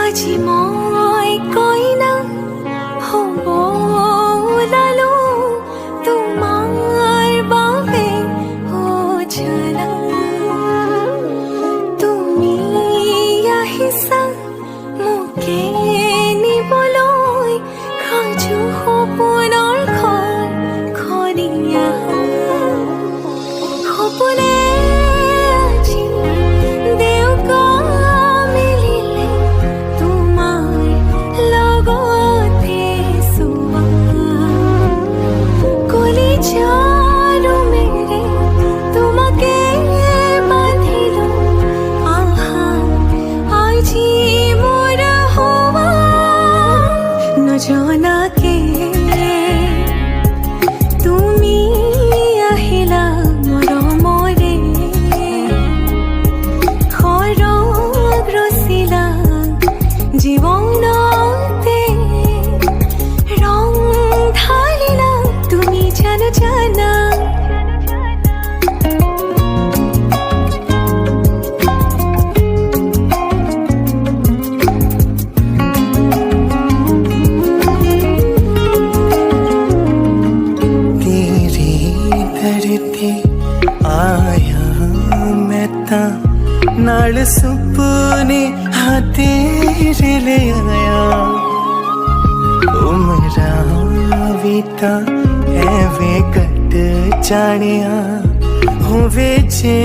আজি মই কইনা হ'ব ওলালো তোমাৰ বাবে জানা তুমি আহিছা মোকে নিবলৈ সাজু সপোনৰ খনিয়া সপোনে আজি দেউকা মিলিলে তোমাৰ লগতে চোৱা কলিজাৰো মেৰে তোমাকে বান্ধিলো আহা আজি মোৰ হোৱা নজনাকে তুমি আহিলা মৰমৰে সৰগ ৰচিলা জীৱনতে ৰং ঢালিলা তুমি জানা धरती आया मैं ता नाल सुपने हाँ तेरे ले आया उमरा बीता एवे कट जानिया होवे जे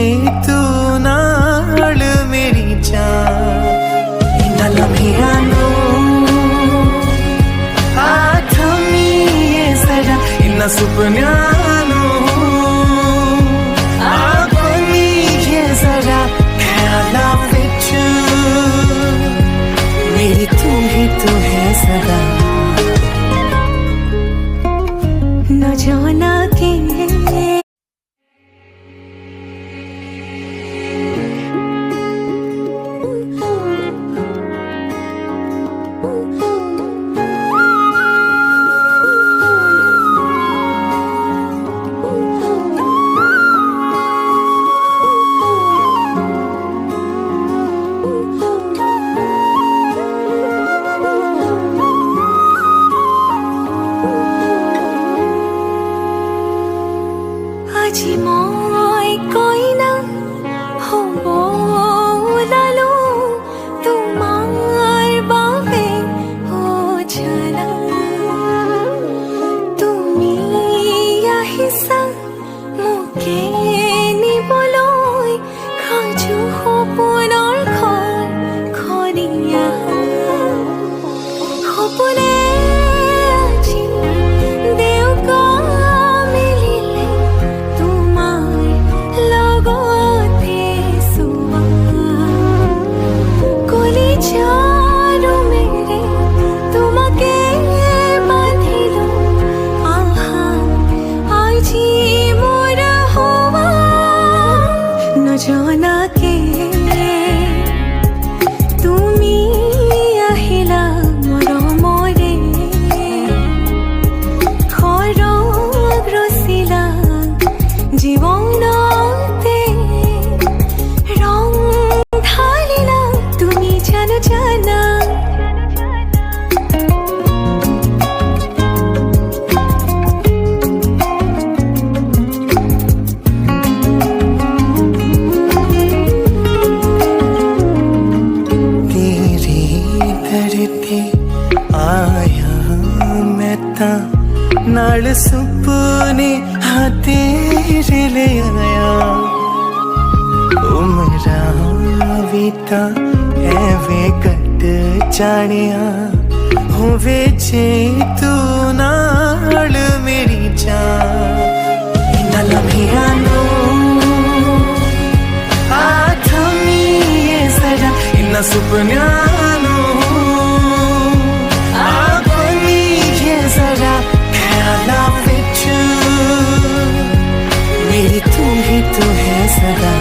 तू नाल मेरी जान इन्ना लम्हिया नो आथमी ये सदा इन्ना सुपन्या मेरी तू ही तो है सदा न जाना के আজি মই কইনা হ'ব ওলালো তোমাৰ বাবে জানা তুমি আহিছা মোকে নিবলৈ সাজু সপোনৰ খনিয়া সপোনে আজি দেউকা মিলিলে লগতে চোৱা কলিজাৰো মেৰে তোমাকে বান্ধিলো আহা আজি মোৰ হোৱা নজনাকে তুমি আহিলা মৰমৰে সৰগ ৰচিলা জীৱনতে ৰং ঢালিলা তুমি জানা तेरी धरती आया मैं ता नाल सुपने हाँ तेरे ले आया उमरा बीता एवे कट जानिया होवे जे तू नाल मेरी जान इन्ना लम्हिया नो आथमी ये सदा इन्ना सुपन्या नो आगोनी ये सदा ख्याला विच मेरी तू ही तो है सदा